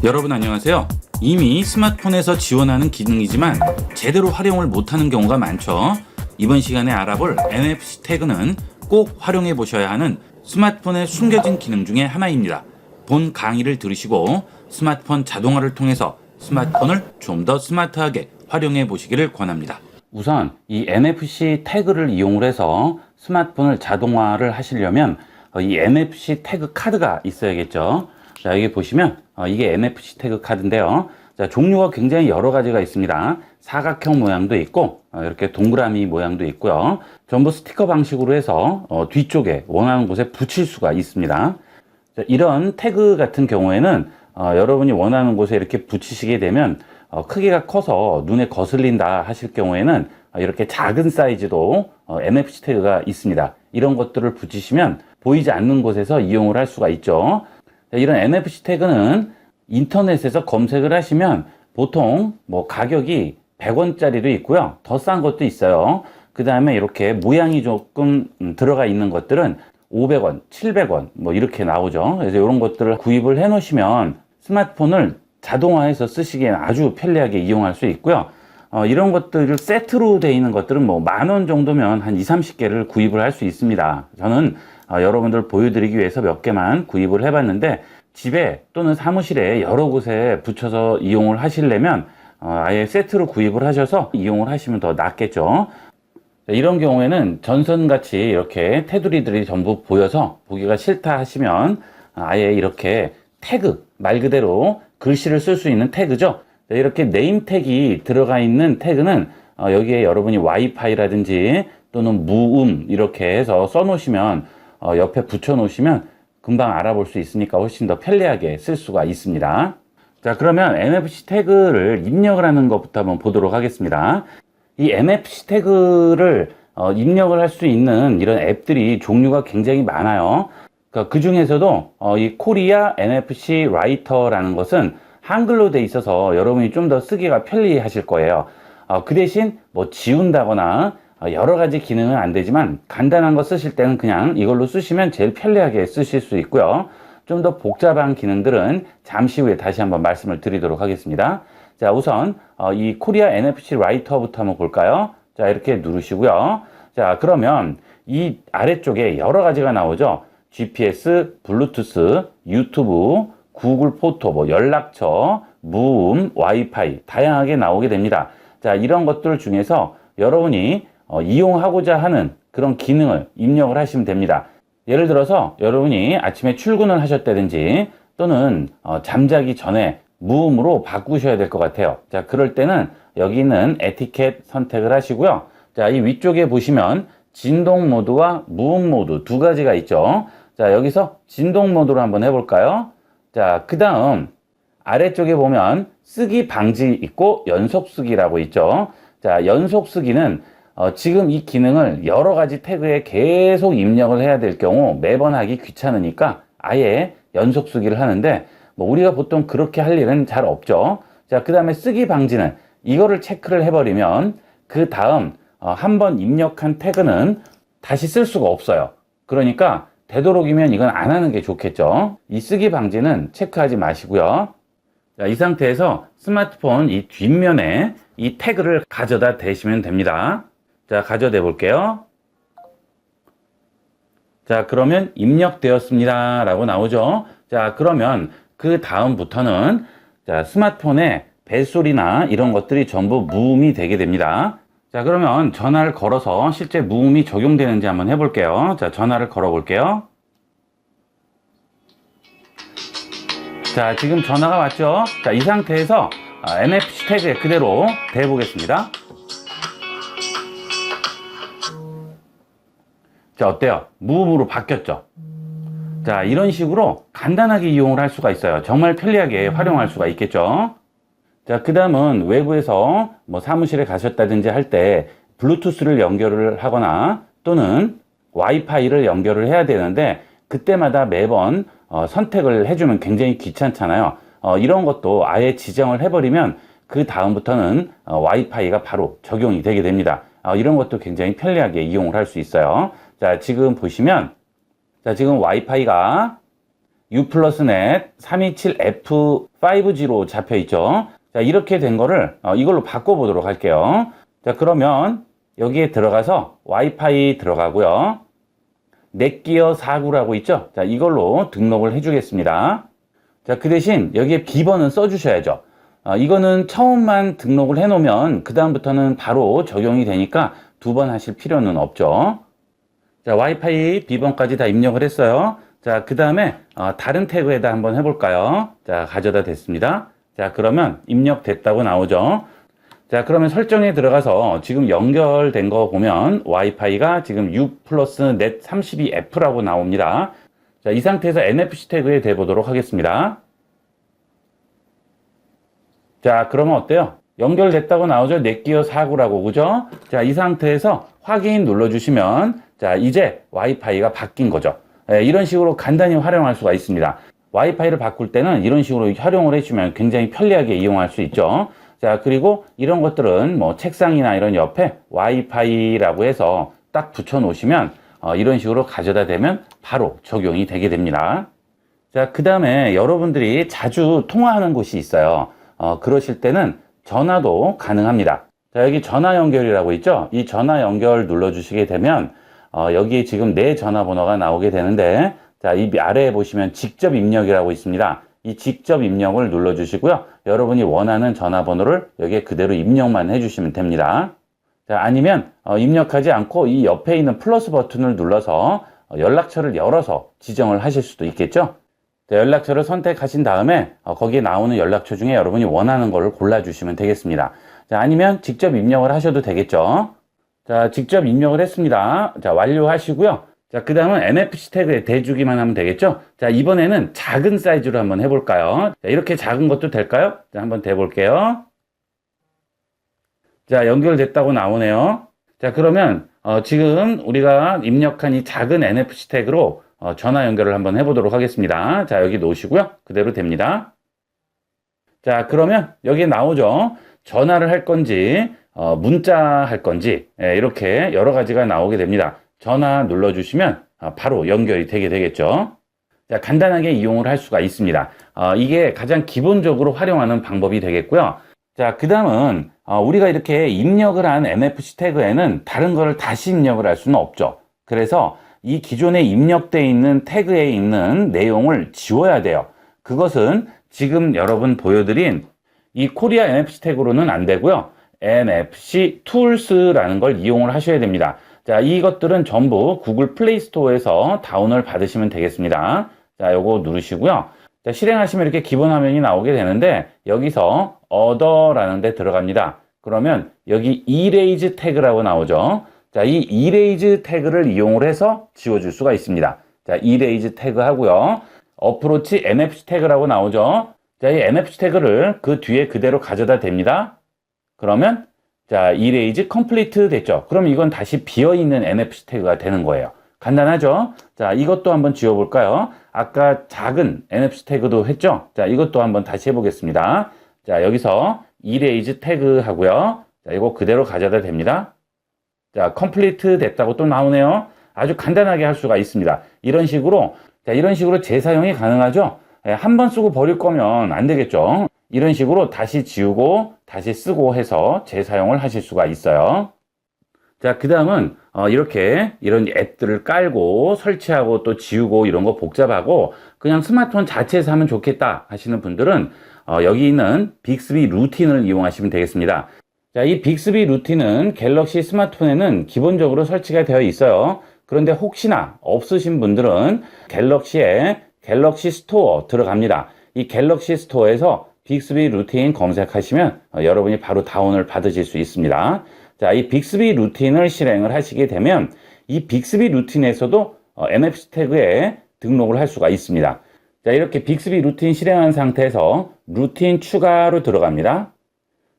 여러분 안녕하세요. 이미 스마트폰에서 지원하는 기능이지만 제대로 활용을 못하는 경우가 많죠. 이번 시간에 알아볼 NFC 태그는 꼭 활용해 보셔야 하는 스마트폰에 숨겨진 기능 중에 하나입니다. 본 강의를 들으시고 스마트폰 자동화를 통해서 스마트폰을 좀 더 스마트하게 활용해 보시기를 권합니다. 우선 이 NFC 태그를 이용을 해서 스마트폰을 자동화를 하시려면 이 NFC 태그 카드가 있어야겠죠. 자, 여기 보시면 이게 NFC 태그 카드인데요. 자, 종류가 굉장히 여러 가지가 있습니다. 사각형 모양도 있고 이렇게 동그라미 모양도 있고요. 전부 스티커 방식으로 해서 뒤쪽에 원하는 곳에 붙일 수가 있습니다. 자, 이런 태그 같은 경우에는 여러분이 원하는 곳에 이렇게 붙이시게 되면 크기가 커서 눈에 거슬린다 하실 경우에는 이렇게 작은 사이즈도 NFC 태그가 있습니다. 이런 것들을 붙이시면 보이지 않는 곳에서 이용을 할 수가 있죠. 이런 NFC 태그는 인터넷에서 검색을 하시면 보통 가격이 100원짜리도 있고요. 더 싼 것도 있어요. 그 다음에 이렇게 모양이 조금 들어가 있는 것들은 500원, 700원 이렇게 나오죠. 그래서 이런 것들을 구입을 해 놓으시면 스마트폰을 자동화해서 쓰시기에는 아주 편리하게 이용할 수 있고요. 이런 것들을 세트로 되어 있는 것들은 10,000원 정도면 한 20-30개를 구입을 할 수 있습니다. 저는 여러분들 보여드리기 위해서 몇 개만 구입을 해봤는데 집에 또는 사무실에 여러 곳에 붙여서 이용을 하시려면 아예 세트로 구입을 하셔서 이용을 하시면 더 낫겠죠. 이런 경우에는 전선같이 이렇게 테두리들이 전부 보여서 보기가 싫다 하시면 아예 이렇게 태그, 말 그대로 글씨를 쓸 수 있는 태그죠. 이렇게 네임택이 들어가 있는 태그는 여기에 여러분이 와이파이라든지 또는 무음 이렇게 해서 써놓으시면 옆에 붙여 놓으시면 금방 알아볼 수 있으니까 훨씬 더 편리하게 쓸 수가 있습니다. 자, 그러면 NFC 태그를 입력을 하는 것부터 한번 보도록 하겠습니다. 이 NFC 태그를 입력을 할 수 있는 이런 앱들이 종류가 굉장히 많아요. 그 중에서도 이 코리아 NFC 라이터라는 것은 한글로 돼 있어서 여러분이 좀 더 쓰기가 편리하실 거예요. 그 대신 지운다거나 여러 가지 기능은 안 되지만 간단한 거 쓰실 때는 그냥 이걸로 쓰시면 제일 편리하게 쓰실 수 있고요. 좀 더 복잡한 기능들은 잠시 후에 다시 한번 말씀을 드리도록 하겠습니다. 자, 우선 이 코리아 NFC 라이터부터 한번 볼까요? 자, 이렇게 누르시고요. 자, 그러면 이 아래쪽에 여러 가지가 나오죠. GPS, 블루투스, 유튜브, 구글 포토, 연락처, 무음, 와이파이 다양하게 나오게 됩니다. 자, 이런 것들 중에서 여러분이 이용하고자 하는 그런 기능을 입력을 하시면 됩니다. 예를 들어서 여러분이 아침에 출근을 하셨다든지 또는 잠자기 전에 무음으로 바꾸셔야 될 것 같아요. 자, 그럴 때는 여기 있는 에티켓 선택을 하시고요. 자, 이 위쪽에 보시면 진동 모드와 무음 모드 두 가지가 있죠. 자, 여기서 진동 모드로 한번 해볼까요? 자, 그 다음 아래쪽에 보면 쓰기 방지 있고 연속 쓰기라고 있죠. 자, 연속 쓰기는 지금 이 기능을 여러 가지 태그에 계속 입력을 해야 될 경우 매번 하기 귀찮으니까 아예 연속 쓰기를 하는데 우리가 보통 그렇게 할 일은 잘 없죠. 자, 그 다음에 쓰기 방지는 이거를 체크를 해버리면 그 다음 한번 입력한 태그는 다시 쓸 수가 없어요. 그러니까 되도록이면 이건 안 하는 게 좋겠죠. 이 쓰기 방지는 체크하지 마시고요. 자, 이 상태에서 스마트폰 이 뒷면에 이 태그를 가져다 대시면 됩니다. 자, 가져다 볼게요. 자, 그러면 입력되었습니다 라고 나오죠. 자, 그러면 그 다음부터는 자, 스마트폰에 벨소리나 이런 것들이 전부 무음이 되게 됩니다. 자, 그러면 전화를 걸어서 실제 무음이 적용되는지 한번 해볼게요. 자, 전화를 걸어 볼게요. 자, 지금 전화가 왔죠. 자, 이 상태에서 NFC 태그에 그대로 대보겠습니다. 자, 어때요? 무음으로 바뀌었죠? 자, 이런 식으로 간단하게 이용을 할 수가 있어요. 정말 편리하게 활용할 수가 있겠죠? 자, 그 다음은 외부에서 사무실에 가셨다든지 할 때 블루투스를 연결을 하거나 또는 와이파이를 연결을 해야 되는데 그때마다 매번 선택을 해주면 굉장히 귀찮잖아요. 이런 것도 아예 지정을 해버리면 그 다음부터는 와이파이가 바로 적용이 되게 됩니다. 이런 것도 굉장히 편리하게 이용을 할 수 있어요. 자, 지금 보시면 자, 지금 와이파이가 U+net 327F5G로 잡혀 있죠. 자, 이렇게 된 거를 이걸로 바꿔보도록 할게요. 자, 그러면 여기에 들어가서 와이파이 들어가고요. 넷기어 49라고 있죠. 자, 이걸로 등록을 해주겠습니다. 자, 그 대신 여기에 비번은 써주셔야죠. 이거는 처음만 등록을 해놓으면 그 다음부터는 바로 적용이 되니까 두 번 하실 필요는 없죠. 자, 와이파이 비번까지 다 입력을 했어요. 자, 그 다음에 다른 태그에다 한번 해볼까요? 자, 가져다 댔습니다. 자, 그러면 입력됐다고 나오죠. 자, 그러면 설정에 들어가서 지금 연결된 거 보면 와이파이가 지금 U+net 32F라고 나옵니다. 자, 이 상태에서 NFC 태그에 대보도록 하겠습니다. 자, 그러면 어때요? 연결됐다고 나오죠? 넷기어 49라고, 그죠? 자, 이 상태에서 확인 눌러주시면, 자, 이제 와이파이가 바뀐 거죠. 이런 식으로 간단히 활용할 수가 있습니다. 와이파이를 바꿀 때는 이런 식으로 활용을 해주면 굉장히 편리하게 이용할 수 있죠. 자, 그리고 이런 것들은 뭐 책상이나 이런 옆에 와이파이라고 해서 딱 붙여 놓으시면 이런 식으로 가져다 대면 바로 적용이 되게 됩니다. 자, 그 다음에 여러분들이 자주 통화하는 곳이 있어요. 그러실 때는 전화도 가능합니다. 자, 여기 전화 연결이라고 있죠? 이 전화 연결 눌러주시게 되면 여기 지금 내 전화번호가 나오게 되는데, 자, 이 아래에 보시면 직접 입력이라고 있습니다. 이 직접 입력을 눌러주시고요. 여러분이 원하는 전화번호를 여기에 그대로 입력만 해주시면 됩니다. 자, 아니면 입력하지 않고 이 옆에 있는 플러스 버튼을 눌러서 연락처를 열어서 지정을 하실 수도 있겠죠. 자, 연락처를 선택하신 다음에 거기에 나오는 연락처 중에 여러분이 원하는 거를 골라주시면 되겠습니다. 자, 아니면 직접 입력을 하셔도 되겠죠. 자, 직접 입력을 했습니다. 자, 완료하시고요. 자, 그 다음은 NFC 태그에 대주기만 하면 되겠죠. 자, 이번에는 작은 사이즈로 한번 해볼까요? 자, 이렇게 작은 것도 될까요? 자, 한번 대볼게요. 자, 연결됐다고 나오네요. 자, 그러면 지금 우리가 입력한 이 작은 NFC 태그로 전화 연결을 한번 해보도록 하겠습니다. 자, 여기 놓으시고요. 그대로 됩니다. 자, 그러면 여기에 나오죠. 전화를 할 건지 문자 할 건지 이렇게 여러 가지가 나오게 됩니다. 전화 눌러주시면 바로 연결이 되게 되겠죠. 자, 간단하게 이용을 할 수가 있습니다. 이게 가장 기본적으로 활용하는 방법이 되겠고요. 자, 그 다음은 우리가 이렇게 입력을 한 NFC 태그에는 다른 거를 다시 입력을 할 수는 없죠. 그래서 이 기존에 입력되어 있는 태그에 있는 내용을 지워야 돼요. 그것은 지금 여러분 보여드린 이 코리아 NFC 태그로는 안 되고요. NFC 툴스라는 걸 이용을 하셔야 됩니다. 자, 이것들은 전부 구글 플레이 스토어에서 다운을 받으시면 되겠습니다. 자, 요거 누르시고요. 자, 실행하시면 이렇게 기본 화면이 나오게 되는데 여기서 other라는 데 들어갑니다. 그러면 여기 erase 태그라고 나오죠. 자, 이 erase 태그를 이용을 해서 지워줄 수가 있습니다. 자, erase 태그 하고요. approach NFC 태그라고 나오죠. 자, 이 NFC 태그를 그 뒤에 그대로 가져다 댑니다. 그러면 자, erase complete 됐죠. 그럼 이건 다시 비어있는 NFC 태그가 되는 거예요. 간단하죠? 자, 이것도 한번 지워볼까요? 아까 작은 NFC 태그도 했죠? 자, 이것도 한번 다시 해보겠습니다. 자, 여기서 erase 태그 하고요. 자, 이거 그대로 가져다 댑니다. 자, complete 됐다고 또 나오네요. 아주 간단하게 할 수가 있습니다. 이런 식으로, 자, 이런 식으로 재사용이 가능하죠? 한 번 쓰고 버릴 거면 안 되겠죠? 이런 식으로 다시 지우고 다시 쓰고 해서 재사용을 하실 수가 있어요. 자, 그 다음은 이렇게 이런 앱들을 깔고 설치하고 또 지우고 이런 거 복잡하고 그냥 스마트폰 자체에서 하면 좋겠다 하시는 분들은 여기 있는 빅스비 루틴을 이용하시면 되겠습니다. 자, 이 빅스비 루틴은 갤럭시 스마트폰에는 기본적으로 설치가 되어 있어요. 그런데 혹시나 없으신 분들은 갤럭시에 갤럭시 스토어 들어갑니다. 이 갤럭시 스토어에서 빅스비 루틴 검색하시면 여러분이 바로 다운을 받으실 수 있습니다. 자, 이 빅스비 루틴을 실행을 하시게 되면 이 빅스비 루틴에서도 NFC 태그에 등록을 할 수가 있습니다. 자, 이렇게 빅스비 루틴 실행한 상태에서 루틴 추가로 들어갑니다.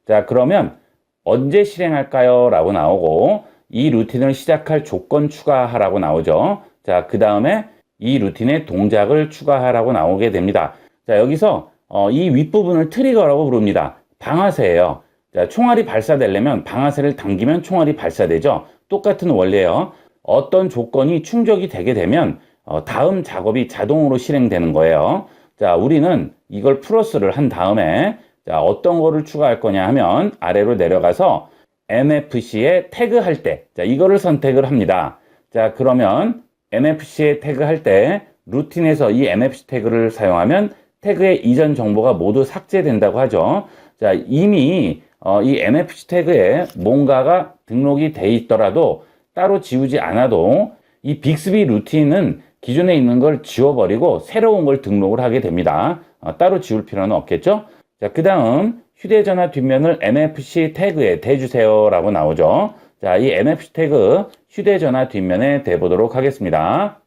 자, 그러면 언제 실행할까요? 라고 나오고 이 루틴을 시작할 조건 추가하라고 나오죠. 자, 그 다음에 이 루틴에 동작을 추가하라고 나오게 됩니다. 자, 여기서 이 윗부분을 트리거라고 부릅니다. 방아쇠예요. 자, 총알이 발사되려면 방아쇠를 당기면 총알이 발사되죠. 똑같은 원리예요. 어떤 조건이 충족이 되게 되면 다음 작업이 자동으로 실행되는 거예요. 자, 우리는 이걸 플러스를 한 다음에 자, 어떤 거를 추가할 거냐 하면 아래로 내려가서 NFC에 태그할 때, 자, 이거를 선택을 합니다. 자, 그러면 NFC에 태그할 때 루틴에서 이 NFC 태그를 사용하면 태그의 이전 정보가 모두 삭제된다고 하죠. 자, 이미 이 NFC 태그에 뭔가가 등록이 돼 있더라도 따로 지우지 않아도 이 빅스비 루틴은 기존에 있는 걸 지워버리고 새로운 걸 등록을 하게 됩니다. 따로 지울 필요는 없겠죠? 자, 그 다음 휴대전화 뒷면을 NFC 태그에 대주세요 라고 나오죠. 자, 이 NFC 태그 휴대전화 뒷면에 대보도록 하겠습니다.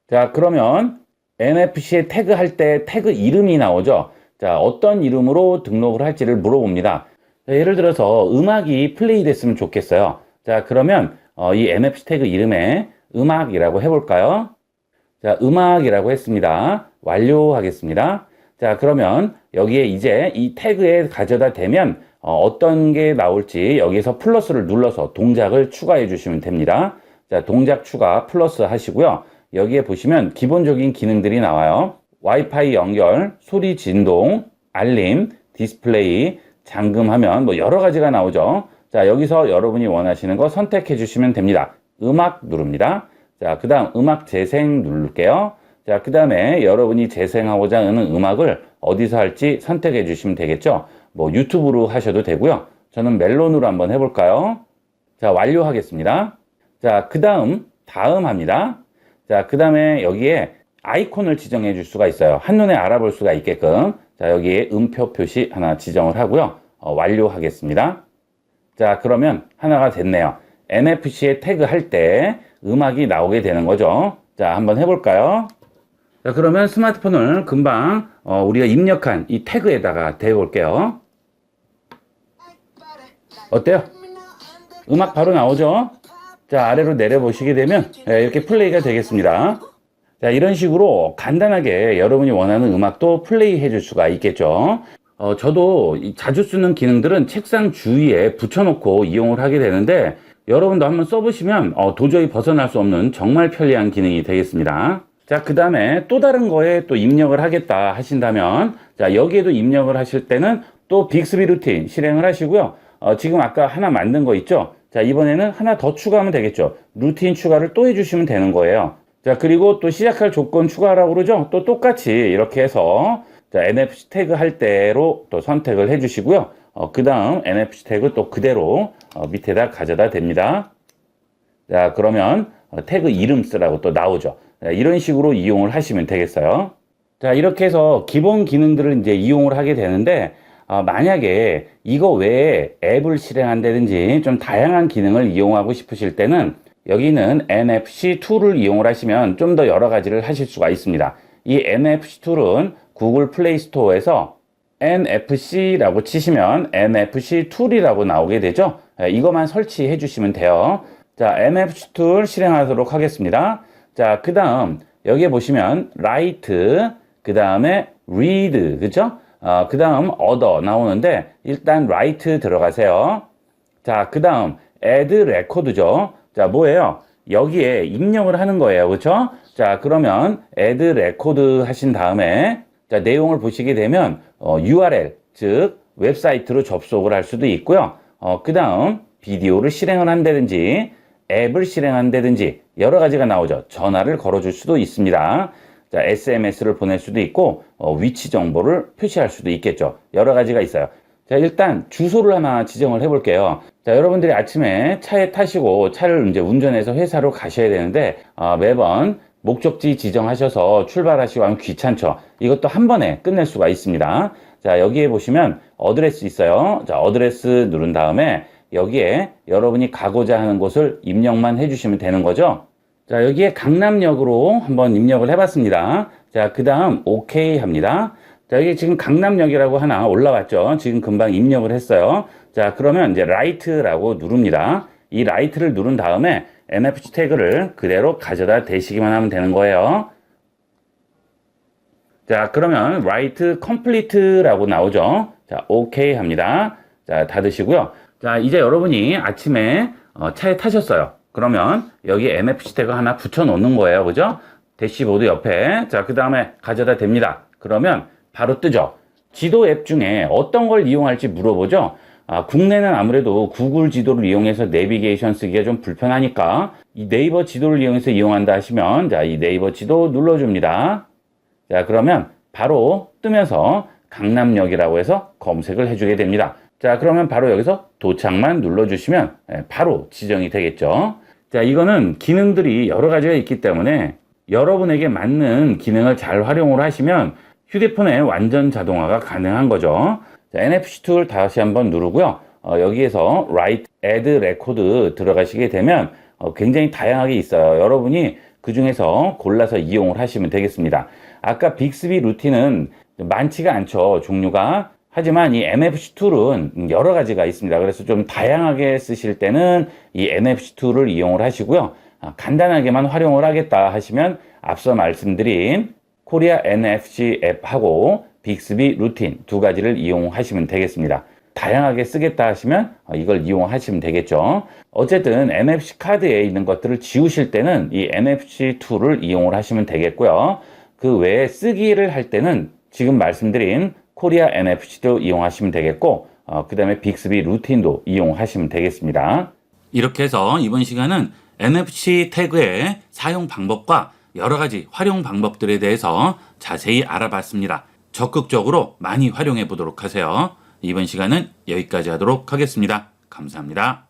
자, 그러면 NFC에 태그할 때 태그 이름이 나오죠. 자, 어떤 이름으로 등록을 할지를 물어봅니다. 자, 예를 들어서 음악이 플레이 됐으면 좋겠어요. 자, 그러면 이 NFC 태그 이름에 음악이라고 해볼까요? 자, 음악이라고 했습니다. 완료하겠습니다. 자, 그러면 여기에 이제 이 태그에 가져다 대면 어떤 게 나올지 여기서 플러스를 눌러서 동작을 추가해 주시면 됩니다. 자, 동작 추가 플러스 하시고요. 여기에 보시면 기본적인 기능들이 나와요. 와이파이 연결, 소리 진동, 알림, 디스플레이, 잠금하면 뭐 여러 가지가 나오죠. 자, 여기서 여러분이 원하시는 거 선택해 주시면 됩니다. 음악 누릅니다. 자, 그 다음 음악 재생 누를게요. 자, 그 다음에 여러분이 재생하고자 하는 음악을 어디서 할지 선택해 주시면 되겠죠. 뭐 유튜브로 하셔도 되고요. 저는 멜론으로 한번 해볼까요? 자, 완료하겠습니다. 자, 그 다음 합니다. 자, 그 다음에 여기에 아이콘을 지정해 줄 수가 있어요. 한눈에 알아볼 수가 있게끔. 자, 여기에 음표 표시 하나 지정을 하고요. 완료하겠습니다. 자, 그러면 하나가 됐네요. NFC에 태그할 때 음악이 나오게 되는 거죠. 자, 한번 해볼까요? 자, 그러면 스마트폰을 금방 우리가 입력한 이 태그에다가 대볼게요. 어때요? 음악 바로 나오죠? 자, 아래로 내려보시게 되면 이렇게 플레이가 되겠습니다. 자, 이런 식으로 간단하게 여러분이 원하는 음악도 플레이 해줄 수가 있겠죠. 저도 자주 쓰는 기능들은 책상 주위에 붙여놓고 이용을 하게 되는데 여러분도 한번 써보시면 도저히 벗어날 수 없는 정말 편리한 기능이 되겠습니다. 자, 그 다음에 또 다른 거에 또 입력을 하겠다 하신다면 자, 여기에도 입력을 하실 때는 또 빅스비 루틴 실행을 하시고요. 지금 아까 하나 만든 거 있죠? 자, 이번에는 하나 더 추가하면 되겠죠. 루틴 추가를 또 해주시면 되는 거예요. 자, 그리고 또 시작할 조건 추가하라고 그러죠? 또 똑같이 이렇게 해서 자, NFC 태그 할 때로 또 선택을 해주시고요. 그 다음 NFC 태그 또 그대로 밑에다 가져다 댑니다. 자, 그러면 태그 이름 쓰라고 또 나오죠. 자, 이런 식으로 이용을 하시면 되겠어요. 자, 이렇게 해서 기본 기능들을 이제 이용을 하게 되는데 만약에 이거 외에 앱을 실행한다든지 좀 다양한 기능을 이용하고 싶으실 때는 여기 있는 NFC 툴을 이용을 하시면 좀 더 여러 가지를 하실 수가 있습니다. 이 NFC 툴은 구글 플레이 스토어에서 NFC라고 치시면 NFC 툴이라고 나오게 되죠. 이것만 설치해 주시면 돼요. 자, NFC 툴 실행하도록 하겠습니다. 자, 그 다음 여기에 보시면 Write, 그 다음에 Read, 그죠? 그 다음 Other 나오는데 일단 Write 들어가세요. 자, 그 다음 Add Record죠. 자, 뭐예요? 여기에 입력을 하는 거예요. 그렇죠? 자, 그러면 add record 하신 다음에 자, 내용을 보시게 되면 URL, 즉 웹사이트로 접속을 할 수도 있고요. 그 다음 비디오를 실행을 한다든지 앱을 실행한다든지 여러 가지가 나오죠. 전화를 걸어줄 수도 있습니다. 자, SMS를 보낼 수도 있고 위치 정보를 표시할 수도 있겠죠. 여러 가지가 있어요. 자, 일단 주소를 하나 지정을 해 볼게요. 자, 여러분들이 아침에 차에 타시고 차를 이제 운전해서 회사로 가셔야 되는데 매번 목적지 지정하셔서 출발하시고 하면 귀찮죠. 이것도 한 번에 끝낼 수가 있습니다. 자, 여기에 보시면 어드레스 있어요. 자, 어드레스 누른 다음에 여기에 여러분이 가고자 하는 곳을 입력만 해주시면 되는 거죠. 자, 여기에 강남역으로 한번 입력을 해봤습니다. 자, 그 다음 OK 합니다. 자, 여기 지금 강남역이라고 하나 올라왔죠. 지금 금방 입력을 했어요. 자, 그러면 이제 Write라고 누릅니다. 이 Write를 누른 다음에 NFC 태그를 그대로 가져다 대시기만 하면 되는 거예요. 자, 그러면 Write Complete라고 나오죠. 자, OK 합니다. 자, 닫으시고요. 자, 이제 여러분이 아침에 차에 타셨어요. 그러면 여기 NFC 태그 하나 붙여 놓는 거예요. 그죠? 대시보드 옆에. 자, 그 다음에 가져다 댑니다. 그러면 바로 뜨죠. 지도 앱 중에 어떤 걸 이용할지 물어보죠. 국내는 아무래도 구글 지도를 이용해서 내비게이션 쓰기가 좀 불편하니까 이 네이버 지도를 이용해서 이용한다 하시면, 자, 이 네이버 지도 눌러줍니다. 자, 그러면 바로 뜨면서 강남역이라고 해서 검색을 해주게 됩니다. 자, 그러면 바로 여기서 도착만 눌러주시면 바로 지정이 되겠죠. 자, 이거는 기능들이 여러 가지가 있기 때문에 여러분에게 맞는 기능을 잘 활용을 하시면 휴대폰에 완전 자동화가 가능한 거죠. 자, NFC 툴 다시 한번 누르고요. 여기에서 Write Add Record 들어가시게 되면 굉장히 다양하게 있어요. 여러분이 그 중에서 골라서 이용을 하시면 되겠습니다. 아까 빅스비 루틴은 많지가 않죠, 종류가. 하지만 이 NFC 툴은 여러 가지가 있습니다. 그래서 좀 다양하게 쓰실 때는 이 NFC 툴을 이용을 하시고요. 간단하게만 활용을 하겠다 하시면 앞서 말씀드린 코리아 NFC 앱하고 빅스비 루틴 두 가지를 이용하시면 되겠습니다. 다양하게 쓰겠다 하시면 이걸 이용하시면 되겠죠. 어쨌든 NFC 카드에 있는 것들을 지우실 때는 이 NFC 툴을 이용을 하시면 되겠고요. 그 외에 쓰기를 할 때는 지금 말씀드린 코리아 NFC도 이용하시면 되겠고, 그 다음에 빅스비 루틴도 이용하시면 되겠습니다. 이렇게 해서 이번 시간은 NFC 태그의 사용 방법과 여러 가지 활용 방법들에 대해서 자세히 알아봤습니다. 적극적으로 많이 활용해 보도록 하세요. 이번 시간은 여기까지 하도록 하겠습니다. 감사합니다.